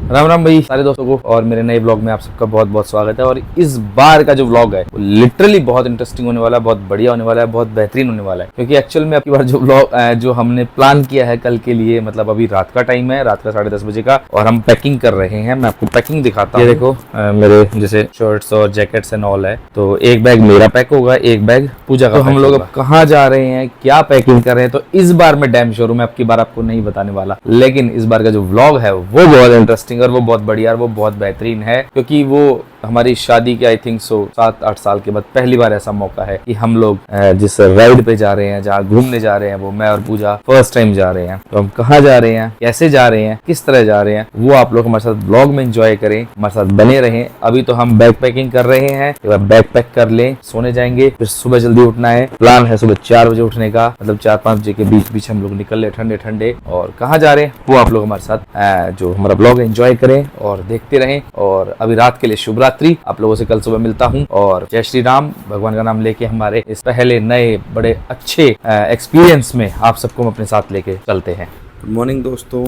राम राम भाई सारे दोस्तों को और मेरे नए ब्लॉग में आप सबका बहुत बहुत स्वागत है। और इस बार का जो ब्लॉग है वो लिटरली बहुत इंटरेस्टिंग होने वाला है, बहुत बढ़िया होने वाला है, बहुत बेहतरीन होने वाला है। क्योंकि एक्चुअल में आपकी बार जो ब्लॉग जो हमने प्लान किया है कल के लिए, मतलब अभी रात का टाइम है, रात का 10:30 बजे का, और हम पैकिंग कर रहे हैं। मैं आपको पैकिंग दिखाता हूँ। ये देखो मेरे जैसे शर्ट्स और जैकेट्स एंड ऑल है। तो एक बैग मेरा पैक होगा, एक बैग पूजा का। तो हम लोग अब कहाँ जा रहे हैं, क्या पैकिंग कर रहे हैं, तो इस बार मैं डैम श्योर हूँ, मैं आपकी बार आपको नहीं बताने वाला। लेकिन इस बार का जो व्लॉग है वो बहुत इंटरेस्टिंग और वो बहुत बढ़िया और वो बहुत बेहतरीन है। क्योंकि वो हमारी शादी के आई थिंक 7-8 साल के बाद पहली बार ऐसा मौका है कि हम लोग जिस राइड पे जा रहे हैं, जहाँ घूमने जा रहे हैं, वो मैं और पूजा फर्स्ट टाइम जा रहे हैं। तो हम कहाँ जा रहे हैं, कैसे जा रहे हैं, किस तरह जा रहे हैं, वो आप लोग हमारे साथ ब्लॉग में एंजॉय करें, हमारे साथ बने रहें। अभी तो हम बैग पैकिंग कर रहे हैं, एक बार बैग पैक कर लें, सोने जाएंगे, फिर सुबह जल्दी उठना है। प्लान है सुबह 4 बजे उठने का, मतलब 4-5 बजे के बीच बीच हम लोग निकल ले ठंडे ठंडे। और कहाँ जा रहे हैं वो आप लोग हमारे साथ जो हमारा ब्लॉग एंजॉय करें और देखते रहें। और अभी रात के लिए शुभ रात्रि, आप लोगों से कल सुबह मिलता हूँ। और जय श्री राम, भगवान का नाम लेके हमारे इस पहले नए बड़े अच्छे एक्सपीरियंस में आप सबको हम अपने साथ लेके चलते हैं। गुड मॉर्निंग दोस्तों,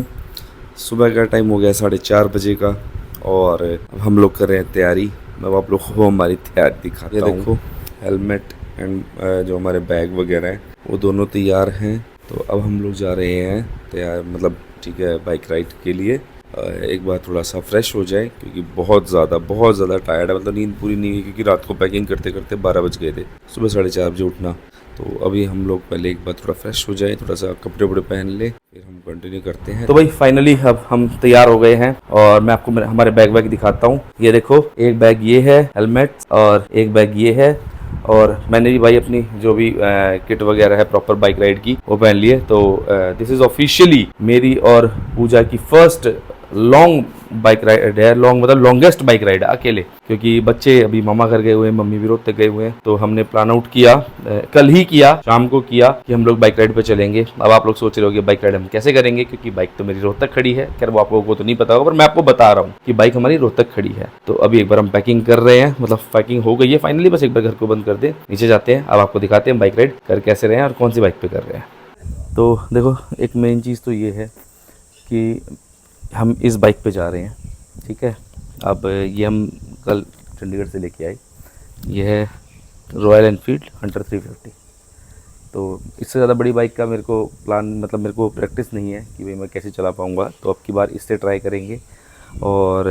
सुबह का टाइम हो गया 4:30 बजे का और अब हम लोग कर रहे हैं तैयारी। मैं आप लोग को हमारी तैयारी दिखाता हूँ। देखो हेलमेट एंड जो हमारे बैग वगैरह हैं वो दोनों तैयार हैं। तो अब हम लोग जा रहे हैं तैयार, मतलब ठीक है, बाइक राइड के लिए। एक बार थोड़ा सा फ्रेश हो जाए क्योंकि बहुत ज़्यादा टायर्ड है, मतलब नींद पूरी नहीं हुई क्योंकि रात को पैकिंग करते करते 12 बज गए थे। सुबह 4:30 बजे उठना। तो अभी हम लोग पहले एक बार थोड़ा फ्रेश हो जाए, थोड़ा सा कपड़े वपड़े पहन ले, फिर हम कंटिन्यू करते हैं। तो भाई फाइनली अब हम तैयार हो गए हैं और मैं आपको हमारे बैग दिखाता हूँ। ये देखो, एक बैग ये है हेलमेट और एक बैग ये है। और मैंने भी भाई अपनी जो भी किट वगैरह है प्रॉपर बाइक राइड की वो पहन लिए। तो दिस इज ऑफिशियली मेरी और पूजा की फर्स्ट लॉन्ग बाइक राइड है। लॉन्ग मतलब लॉन्गेस्ट बाइक राइड है अकेले, क्योंकि बच्चे अभी मामा घर गए हुए हैं, मम्मी भी रोहतक गए हुए हैं। तो हमने प्लान आउट किया, कल ही किया, शाम को किया कि हम लोग बाइक राइड पे चलेंगे। अब आप लोग सोच रहे होंगे बाइक राइड हम कैसे करेंगे, क्योंकि बाइक तो मेरी रोहतक खड़ी है। खैर वो आप लोगों को तो नहीं पता होगा, पर मैं आपको बता रहा हूँ कि बाइक हमारी रोहतक खड़ी है। तो अभी एक बार हम पैकिंग कर रहे हैं, मतलब पैकिंग हो गई है फाइनली, बस एक बार घर को बंद कर दे, नीचे जाते हैं। अब आपको दिखाते हैं बाइक राइड कर कैसे रहे हैं और कौन सी बाइक पे कर रहे हैं। तो देखो, एक मेन चीज़ तो ये है कि हम इस बाइक पे जा रहे हैं, ठीक है। अब ये हम कल चंडीगढ़ से लेके आए, ये है रॉयल एनफील्ड हंटर 350। तो इससे ज़्यादा बड़ी बाइक का मेरे को प्लान, मतलब मेरे को प्रैक्टिस नहीं है कि भाई मैं कैसे चला पाऊँगा। तो अब की बार इससे ट्राई करेंगे। और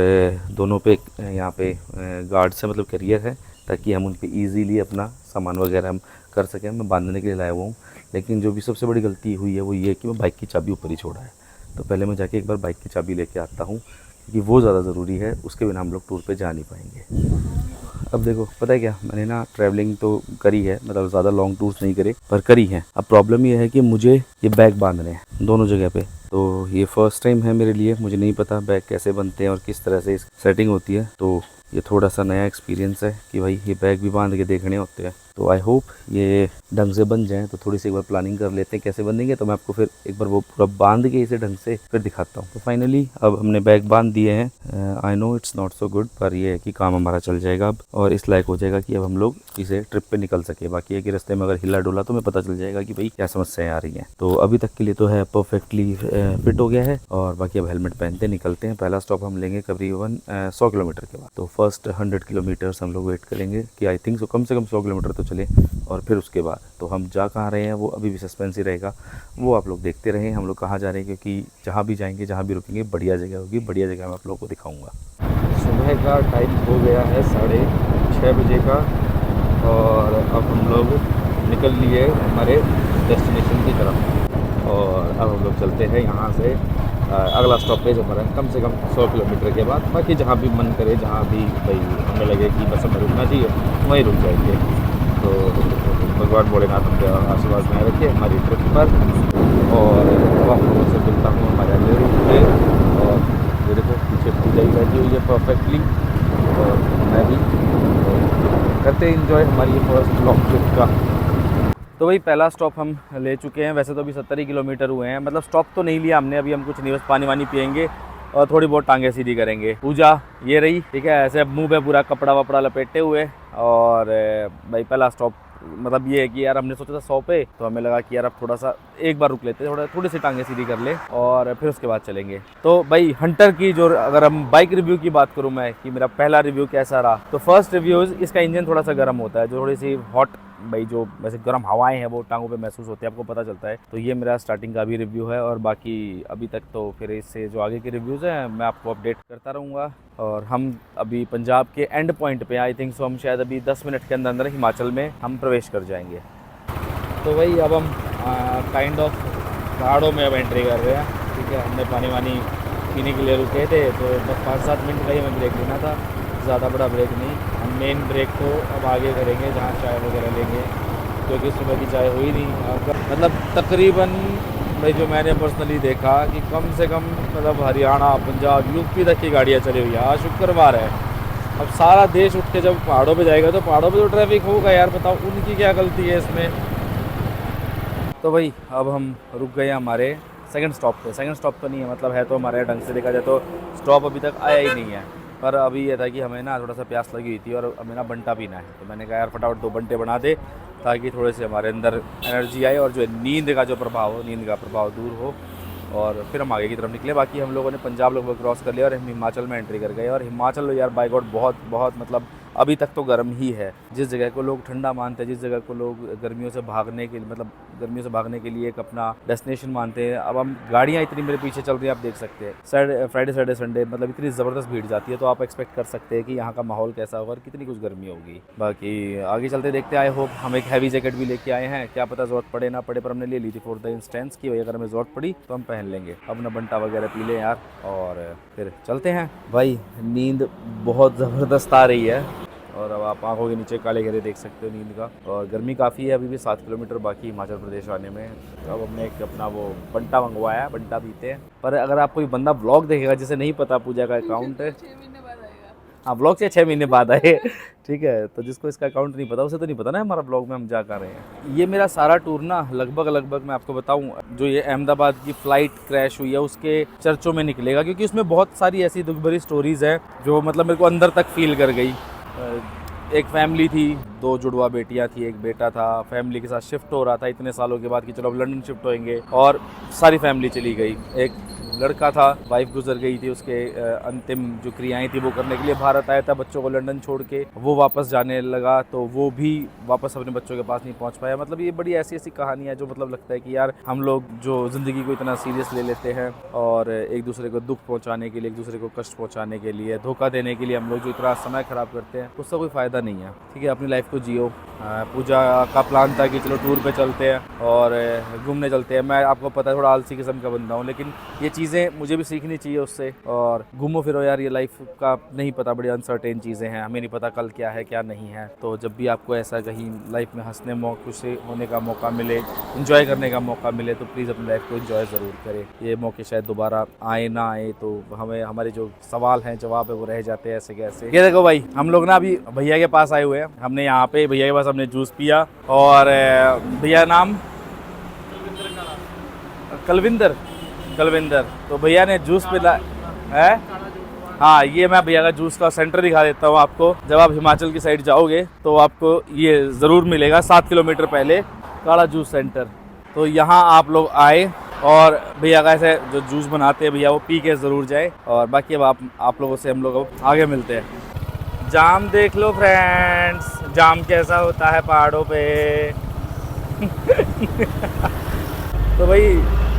दोनों पे यहाँ पे गार्ड्स है, मतलब कैरियर है, ताकि हम उन पे ईजीली अपना सामान वगैरह हम कर सकें। मैं बांधने के लिए लाया हुआ हूँ। लेकिन जो भी सबसे बड़ी गलती हुई है वो ये है कि मैं बाइक की चाबी ऊपर ही छोड़ा है। तो पहले मैं जाके एक बार बाइक की चाबी लेके आता हूँ, क्योंकि वो ज़्यादा ज़रूरी है, उसके बिना हम लोग टूर पे जा नहीं पाएंगे। अब देखो, पता है क्या, मैंने ना ट्रैवलिंग तो करी है, मतलब ज़्यादा लॉन्ग टूर्स नहीं करे पर करी है। अब प्रॉब्लम ये है कि मुझे ये बैग बांधने हैं दोनों जगह पे। तो ये फर्स्ट टाइम है मेरे लिए, मुझे नहीं पता बैग कैसे बनते हैं और किस तरह से सेटिंग होती है। तो ये थोड़ा सा नया एक्सपीरियंस है कि भाई ये बैग भी बांध के देखने होते हैं। तो आई होप ये ढंग से बन जाए। तो थोड़ी सी एक बार प्लानिंग कर लेते हैं कैसे बनेंगे। तो मैं आपको फिर एक बार वो पूरा बांध के इसे ढंग से फिर दिखाता हूँ। तो फाइनली अब हमने बैग बांध दिए हैं। I know it's not so good, पर ये है कि काम हमारा चल जाएगा अब, और इस लायक हो जाएगा कि अब हम लोग इसे ट्रिप पे निकल सके। बाकी है कि रास्ते में अगर हिला डोला तो हमें पता चल जाएगा कि भाई क्या समस्याएं आ रही हैं। तो अभी तक के लिए तो है परफेक्टली फिट हो गया है। और बाकी अब हेलमेट पहनते निकलते हैं। पहला स्टॉप हम लेंगे करीबन 100 किलोमीटर के बाद। तो फर्स्ट 100 किलोमीटर्स हम लोग वेट करेंगे कि आई थिंक कम से कम 100 किलोमीटर तो चले। और फिर उसके बाद तो हम जा कहाँ रहे हैं वो अभी भी सस्पेंस ही रहेगा, वो आप लोग देखते रहें हम लोग कहाँ जा रहे हैं। क्योंकि जहाँ भी जाएंगे, जहाँ भी रुकेंगे, बढ़िया जगह होगी, बढ़िया जगह मैं आप लोगों को दिखाऊंगा। सुबह का टाइम हो गया है 6:30 बजे का, और अब हम लोग निकल लिए हमारे डेस्टिनेशन की तरफ। और अब हम लोग चलते हैं यहाँ से। अगला स्टॉपेज हमारा कम से कम 100 किलोमीटर के बाद। बाकी जहाँ भी मन करे, जहाँ भी भाई हमें लगे कि बस हमें रुकना चाहिए, वहीं रुक जाएंगे। तो भगवान भोलेनाथ हमके आशीर्वाद में रखिए हमारी ट्रिप पर। और आप लोगों से मिलता हूँ हमारे अगले रूट पे। और ये देखो पीछे पूजा ही बैठी हुई है परफेक्टली, और मैं भी। तो करते इंजॉय हमारी ये फर्स्ट लॉन्ग ट्रिप का। तो भाई पहला स्टॉप हम ले चुके हैं। वैसे तो अभी 70 ही किलोमीटर हुए हैं, मतलब स्टॉप तो नहीं लिया हमने अभी। हम कुछ नहीं, बस पानी वानी पियेंगे और थोड़ी बहुत टांगे सीधी करेंगे। पूजा ये रही, ठीक है, ऐसे मुंह पे पूरा कपड़ा वपड़ा लपेटे हुए। और भाई पहला स्टॉप मतलब ये है कि यार हमने सोचा था 100 पे, तो हमें लगा कि यार अब थोड़ा सा एक बार रुक लेते हैं, थोड़ी सी टांगे सीधी कर ले और फिर उसके बाद चलेंगे। तो भाई हंटर की जो, अगर हम बाइक रिव्यू की बात करूँ मैं कि मेरा पहला रिव्यू कैसा रहा, तो फर्स्ट रिव्यू इसका इंजन थोड़ा सा गर्म होता है, जो थोड़ी सी हॉट, भाई जो वैसे गर्म हवाएं हैं वो टांगों पे महसूस होती है, आपको पता चलता है। तो ये मेरा स्टार्टिंग का अभी रिव्यू है, और बाकी अभी तक तो फिर इससे जो आगे के रिव्यूज़ हैं मैं आपको अपडेट करता रहूँगा। और हम अभी पंजाब के एंड पॉइंट पे, आई थिंक सो हम शायद अभी 10 मिनट के अंदर अंदर हिमाचल में हम प्रवेश कर जाएंगे। तो भाई अब हम काइंड ऑफ पहाड़ों में अब एंट्री कर रहे हैं, ठीक है। हमने पानी वानी पीने के लिए रुके थे, तो बस 5-7 मिनट का ही हमें ब्रेक लेना था, ज़्यादा बड़ा ब्रेक नहीं। हम मेन ब्रेक तो अब आगे करेंगे जहाँ चाय वगैरह लेंगे, क्योंकि सुबह की चाय हुई नहीं। मतलब तकरीबन भाई जो मैंने पर्सनली देखा कि कम से कम मतलब हरियाणा, पंजाब, यूपी तक की गाड़ियाँ चली हुई है। आज शुक्रवार है, अब सारा देश उठ के जब पहाड़ों पे जाएगा तो पहाड़ों पे तो ट्रैफिक होगा यार, बताओ उनकी क्या गलती है इसमें। तो भाई अब हम रुक गए हमारे सेकंड स्टॉप पे। सेकंड स्टॉप तो नहीं है, मतलब है तो हमारे ढंग से देखा जाए तो स्टॉप अभी तक आया ही नहीं है, पर अभी ये था कि हमें ना थोड़ा सा प्यास लगी हुई थी और हमें ना बंटा पीना है। तो मैंने कहा यार फटाफट 2 बंटे बना दे, ताकि थोड़े से हमारे अंदर एनर्जी आए और जो नींद का जो प्रभाव हो, नींद का प्रभाव दूर हो, और फिर हम आगे की तरफ निकले। बाकी हम लोगों ने पंजाब लगभग क्रॉस कर लिया और हम हिमाचल में एंट्री कर गए। और हिमाचल यार बाय गॉड बहुत मतलब अभी तक तो गर्म ही है। जिस जगह को लोग ठंडा मानते हैं, जिस जगह को लोग गर्मियों से भागने के लिए, मतलब गर्मियों से भागने के लिए एक अपना डेस्टिनेशन मानते हैं, अब हम गाड़ियाँ इतनी मेरे पीछे चल रही हैं, आप देख सकते हैं। फ्राइडे सैटरडे संडे मतलब इतनी ज़बरदस्त भीड़ जाती है, तो आप एक्सपेक्ट कर सकते हैं कि यहाँ का माहौल कैसा होगा और कितनी कुछ गर्मी होगी। बाकी आगे चलते देखते, आई होप हम एक हैवी जैकेट भी लेके आए हैं, क्या पता ज़रूरत पड़े ना पड़े, पर हमने ले ली थी फॉर द इंस्टेंस की भाई अगर हमें ज़रूरत पड़ी तो हम पहन लेंगे। अपना बंटा वगैरह पी लें यार और फिर चलते हैं। भाई नींद बहुत ज़बरदस्त आ रही है, और अब आप आंखों के नीचे काले घेरे देख सकते हो नींद का। और गर्मी काफ़ी है, अभी भी 7 किलोमीटर बाकी हिमाचल प्रदेश आने में। तो अब हमने एक अपना वो बंटा मंगवाया है, बंटा पीते हैं। पर अगर आप कोई बंदा व्लॉग देखेगा जिसे नहीं पता पूजा का अकाउंट है, हाँ व्लॉग से 6 महीने बाद आए ठीक है, तो जिसको इसका अकाउंट नहीं पता उसे तो नहीं पता ना हमारा ब्लॉग में हम जा कर रहे हैं। ये मेरा सारा टूर ना लगभग मैं आपको बताऊं, जो ये अहमदाबाद की फ़्लाइट क्रैश हुई है उसके चर्चों में निकलेगा, क्योंकि उसमें बहुत सारी ऐसी दुख भरी स्टोरीज़ हैं जो मतलब मेरे को अंदर तक फील कर गई। एक फैमिली थी, 2 जुड़वा बेटियां थी, एक बेटा था, फैमिली के साथ शिफ्ट हो रहा था इतने सालों के बाद कि चलो अब लंदन शिफ्ट होएंगे, और सारी फैमिली चली गई। एक लड़का था, वाइफ गुजर गई थी, उसके अंतिम जो क्रियाएं थी वो करने के लिए भारत आया था, बच्चों को लंदन छोड़ के वो वापस जाने लगा, तो वो भी वापस अपने बच्चों के पास नहीं पहुंच पाया। मतलब ये बड़ी ऐसी कहानी है जो मतलब लगता है कि यार हम लोग जो ज़िंदगी को इतना सीरियस ले लेते हैं और एक दूसरे को दुख पहुँचाने के लिए, एक दूसरे को कष्ट पहुँचाने के लिए, धोखा देने के लिए हम लोग जो इतना समय ख़राब करते हैं उसका कोई फ़ायदा नहीं है। ठीक है, अपनी लाइफ को जियो। पूजा का प्लान था कि चलो टूर पे चलते हैं और घूमने चलते हैं। मैं आपको पता है थोड़ा आलसी किस्म का बंदा हूँ, लेकिन ये चीज़ें मुझे भी सीखनी चाहिए उससे। और घूमो फिरो यार, ये लाइफ का नहीं पता, बड़ी अनसर्टेन चीज़ें हैं, हमें नहीं पता कल क्या है क्या नहीं है। तो जब भी आपको ऐसा कहीं लाइफ में हंसने खुश होने का मौका मिले, इंजॉय करने का मौका मिले, तो प्लीज़ अपनी लाइफ को इंजॉय ज़रूर करें। ये मौके शायद दोबारा आए ना आए, तो हमें हमारे जो सवाल हैं जवाब है वो रह जाते हैं ऐसे कैसे। ये देखो भाई, हम लोग ना अभी भैया के पास आए हुए हैं। हमने यहाँ पे भैया के पास हमने जूस पिया, और भैया नाम कलविंदर, तो भैया ने जूस पिला है। हाँ, ये मैं भैया का जूस का सेंटर दिखा देता हूँ आपको। जब आप हिमाचल की साइड जाओगे तो आपको ये ज़रूर मिलेगा, 7 किलोमीटर पहले काला जूस सेंटर। तो यहाँ आप लोग आए और भैया का ऐसे जो जूस बनाते हैं भैया वो पी के ज़रूर जाए। और बाकी अब आप लोगों से हम लोग आगे मिलते हैं। जाम देख लो फ्रेंड्स, जाम कैसा होता है पहाड़ों पे तो भाई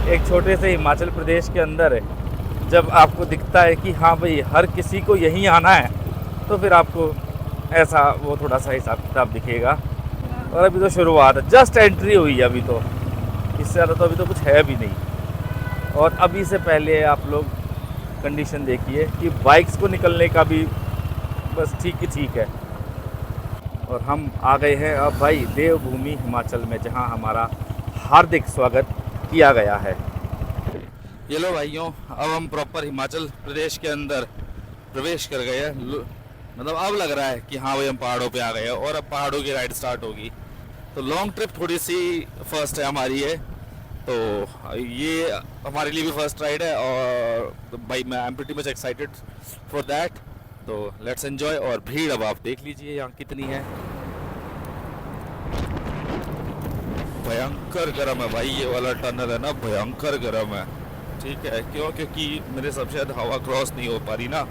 एक छोटे से हिमाचल प्रदेश के अंदर जब आपको दिखता है कि हाँ भाई हर किसी को यहीं आना है, तो फिर आपको ऐसा वो थोड़ा सा हिसाब किताब दिखेगा। और अभी तो शुरुआत है, जस्ट एंट्री हुई है अभी, तो इससे ज़्यादा तो अभी तो कुछ है भी नहीं। और अभी से पहले आप लोग कंडीशन देखिए कि बाइक्स को निकलने का भी बस ठीक ही ठीक है। और हम आ गए हैं अब भाई देवभूमि हिमाचल में, जहां हमारा हार्दिक स्वागत किया गया है। ये लो भाइयों, अब हम प्रॉपर हिमाचल प्रदेश के अंदर प्रवेश कर गए हैं। मतलब अब लग रहा है कि हाँ भाई हम पहाड़ों पे आ गए हैं, और अब पहाड़ों की राइड स्टार्ट होगी। तो लॉन्ग ट्रिप थोड़ी सी फर्स्ट है हमारी है, तो ये हमारे लिए भी फर्स्ट राइड है, और भाई मैं I am pretty much excited for that. तो लेट्स एंजॉय। और भीड़ अब आप देख लीजिए यहाँ कितनी है। भयंकर गर्म है भाई, ये वाला टनल है ना भयंकर गर्म है। ठीक है, क्यों? क्योंकि मेरे सब शायद हवा क्रॉस नहीं हो पा रही ना,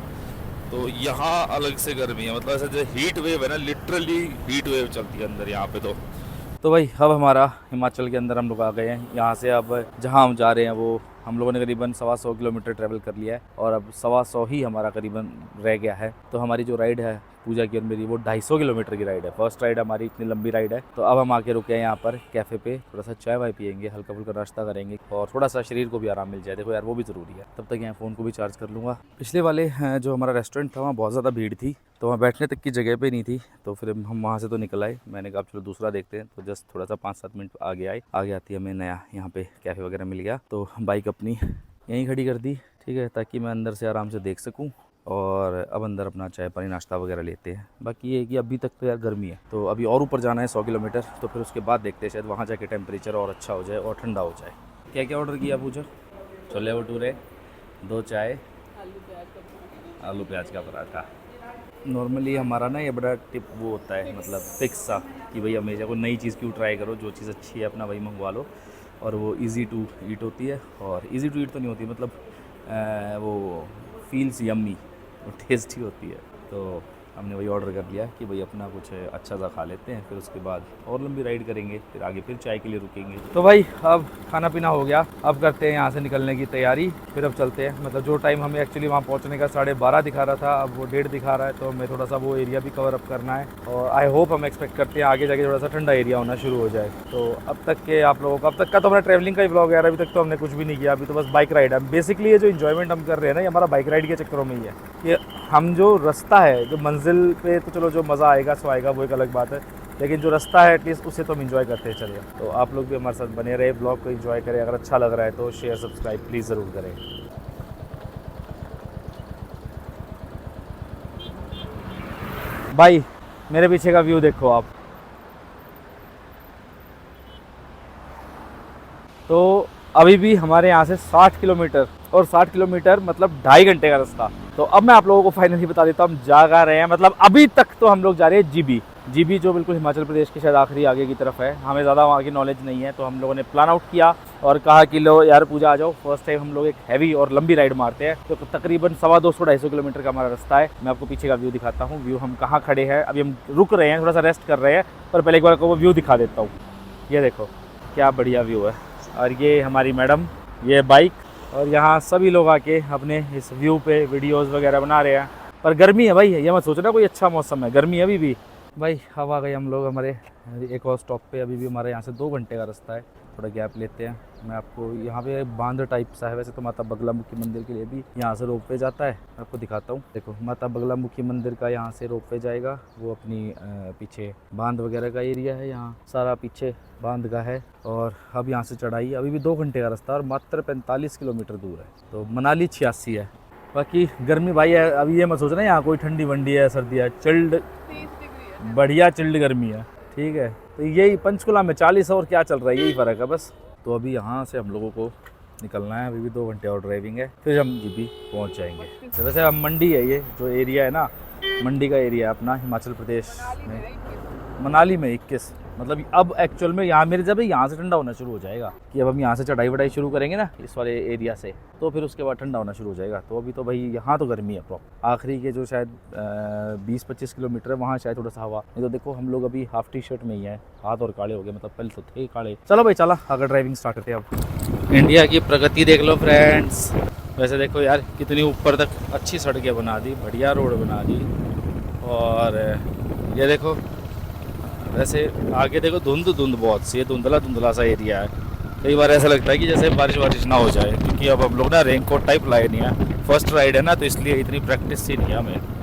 तो यहाँ अलग से गर्मी है। मतलब ऐसा जो हीट वेव है ना, लिटरली हीट वेव चलती है अंदर यहाँ पे। तो भाई अब हमारा हिमाचल के अंदर हम लोग आ गए हैं। यहाँ से अब जहाँ हम जा रहे हैं वो हम लोगों ने करीबन 125 किलोमीटर ट्रैवल कर लिया है और अब 125 ही हमारा करीबन रह गया है। तो हमारी जो राइड है पूजा की और मेरी, वो 250 किलोमीटर की राइड है। फर्स्ट राइड हमारी इतनी लंबी राइड है। तो अब हम आके रुके हैं यहाँ पर कैफ़े पे, थोड़ा सा चाय वाय पियेंगे, हल्का फुल्का नाश्ता करेंगे और थोड़ा सा शरीर को भी आराम मिल जाए। देखो यार वो भी ज़रूरी है। तब तक यहाँ फ़ोन को भी चार्ज कर लूँगा। पिछले वाले जो हमारा रेस्टोरेंट था वहाँ बहुत ज़्यादा भीड़ थी, तो वहाँ बैठने तक की जगह पे नहीं थी। तो फिर हम वहाँ से तो निकल आए। मैंने कहा चलो दूसरा देखते हैं। तो जस्ट थोड़ा सा 5-7 मिनट आगे आए, आगे आती हमें नया यहाँ पे कैफ़े वगैरह मिल गया। तो बाइक अपनी यहीं खड़ी कर दी, ठीक है, ताकि मैं अंदर से आराम से देख सकूं। और अब अंदर अपना चाय पानी नाश्ता वगैरह लेते हैं। बाकी ये है कि अभी तक तो यार गर्मी है, तो अभी और ऊपर जाना है 100 किलोमीटर। तो फिर उसके बाद देखते हैं, शायद वहाँ जाके टेम्परेचर और अच्छा हो जाए और ठंडा हो जाए। क्या क्या ऑर्डर किया पूछो? छोले भटूरे, 2 चाय, आलू प्याज का पराठा। नॉर्मली हमारा ना ये बड़ा टिप वो होता है, मतलब फिक्स सा, कि भाई हमेशा कोई नई चीज़ क्यों ट्राई करो, जो चीज़ अच्छी है अपना वही मंगवा लो। और वो इजी टू ईट होती है, और इजी टू ईट तो नहीं होती, मतलब वो फील्स यम्मी, वो टेस्टी होती है। तो हमने वही ऑर्डर कर लिया कि भाई अपना कुछ अच्छा सा खा लेते हैं, फिर उसके बाद और लंबी राइड करेंगे, फिर आगे फिर चाय के लिए रुकेंगे। तो भाई अब खाना पीना हो गया, अब करते हैं यहाँ से निकलने की तैयारी। फिर अब चलते हैं। मतलब जो टाइम हमें एक्चुअली वहाँ पहुँचने का 12:30 दिखा रहा था, अब वो 1:30 दिखा रहा है। तो हमें थोड़ा सा वो एरिया भी कवर अप करना है, और आई होप, हम एक्सपेक्ट करते हैं आगे जाके थोड़ा सा ठंडा एरिया होना शुरू हो जाए। तो अब तक के आप लोगों का, अब तक का तो हमारा ट्रैवलिंग का ही ब्लॉग है। अभी तक तो हमने कुछ भी नहीं किया, अभी तो बस बाइक राइड है। बेसिकली ये जो इन्जॉयमेंट हम कर रहे हैं ना, ये हमारा बाइक राइड के चक्करों में ही है। ये हम जो रास्ता है, जो मंजिल पे तो चलो जो मज़ा आएगा सो आएगा, वो एक अलग बात है, लेकिन जो रास्ता है एटलीस्ट उसे तो हम इन्जॉय करते हैं। चलिए, तो आप लोग भी हमारे साथ बने रहे, ब्लॉग को इन्जॉय करें। अगर अच्छा लग रहा है तो शेयर सब्सक्राइब प्लीज़ ज़रूर करें। भाई मेरे पीछे का व्यू देखो आप। तो अभी भी हमारे यहाँ से 60 किलोमीटर, और 60 किलोमीटर मतलब 2.5 घंटे का रास्ता। तो अब मैं आप लोगों को फाइनली बता देता हूँ हम जा रहे हैं। मतलब अभी तक तो हम लोग जा रहे हैं जीबी, जो बिल्कुल हिमाचल प्रदेश के शायद आखिरी आगे की तरफ है। हमें ज़्यादा वहाँ की नॉलेज नहीं है, तो हम लोगों ने प्लान आउट किया और कहा कि लो यार पूजा आ जाओ, फर्स्ट टाइम हम लोग एक हैवी और लंबी राइड मारते हैं। तो तकरीबन 250-250 किलोमीटर का हमारा रास्ता है। मैं आपको पीछे का व्यू दिखाता हूँ। व्यू हम कहाँ खड़े हैं, अभी हम रुक रहे हैं, थोड़ा सा रेस्ट कर रहे हैं, पर पहले एक बार को वो व्यू दिखा देता हूँ। ये देखो क्या बढ़िया व्यू है। और ये हमारी मैडम, ये बाइक, और यहाँ सभी लोग आके अपने इस व्यू पे वीडियोस वगैरह बना रहे हैं। पर गर्मी है भाई, ये मत सोचना कोई अच्छा मौसम है, गर्मी है अभी भी। भाई अब आ गए हम लोग हमारे एक और स्टॉप पे। अभी भी हमारे यहाँ से 2 घंटे का रास्ता है, थोड़ा गैप लेते हैं। मैं आपको यहाँ पे बांध टाइप सा है, वैसे तो माता बगलामुखी मंदिर के लिए भी यहाँ से रोप वे जाता है। मैं आपको दिखाता हूँ, देखो माता बगलामुखी मंदिर का यहाँ से रोप वे जाएगा। वो अपनी पीछे बांध वगैरह का एरिया है, यहाँ सारा पीछे बांध का है। और अब यहाँ से चढ़ाई, अभी भी 2 घंटे का रास्ता और मात्र 45 किलोमीटर दूर है। तो मनाली 86 है। बाकी गर्मी भाई है, अभी ये मत सोचना यहाँ कोई ठंडी वंडी है, सर्दी है, चिल्ड, बढ़िया चिल्ड गर्मी है, ठीक है। तो यही पंचकुला में 40 और क्या चल रहा है, यही फ़र्क है बस। तो अभी यहाँ से हम लोगों को निकलना है, अभी भी 2 घंटे और ड्राइविंग है, फिर हम जीबी पहुँच जाएंगे। तो वैसे हम मंडी है, ये जो एरिया है ना, मंडी का एरिया है अपना हिमाचल प्रदेश में, मनाली में 21। मतलब अब एक्चुअल में यहाँ मेरे जब यहाँ से ठंडा होना शुरू हो जाएगा, कि अब हम यहाँ से चढ़ाई वढ़ाई शुरू करेंगे ना इस वाले एरिया से, तो फिर उसके बाद ठंडा होना शुरू हो जाएगा। तो अभी तो भाई यहाँ तो गर्मी है प्रॉपर। आखिरी के जो शायद 20-25 किलोमीटर है वहाँ शायद थोड़ा सा हवा, नहीं तो देखो हम लोग अभी हाफ टी शर्ट में ही है, हाथ और काले हो गए, मतलब पहले तो थे काले। चलो भाई चला, अगर ड्राइविंग स्टार्ट करते हैं अब। इंडिया की प्रगति देख लो फ्रेंड्स। वैसे देखो यार कितनी ऊपर तक अच्छी सड़कें बना दी, बढ़िया रोड बना दी। और ये देखो, वैसे आगे देखो धुंध बहुत सी है, धुंधला सा एरिया है। कई बार ऐसा लगता है कि जैसे बारिश ना हो जाए, क्योंकि अब हम लोग ना रेनकोट टाइप लाए नहीं है। फर्स्ट राइड है ना, तो इसलिए इतनी प्रैक्टिस ही नहीं है हमें।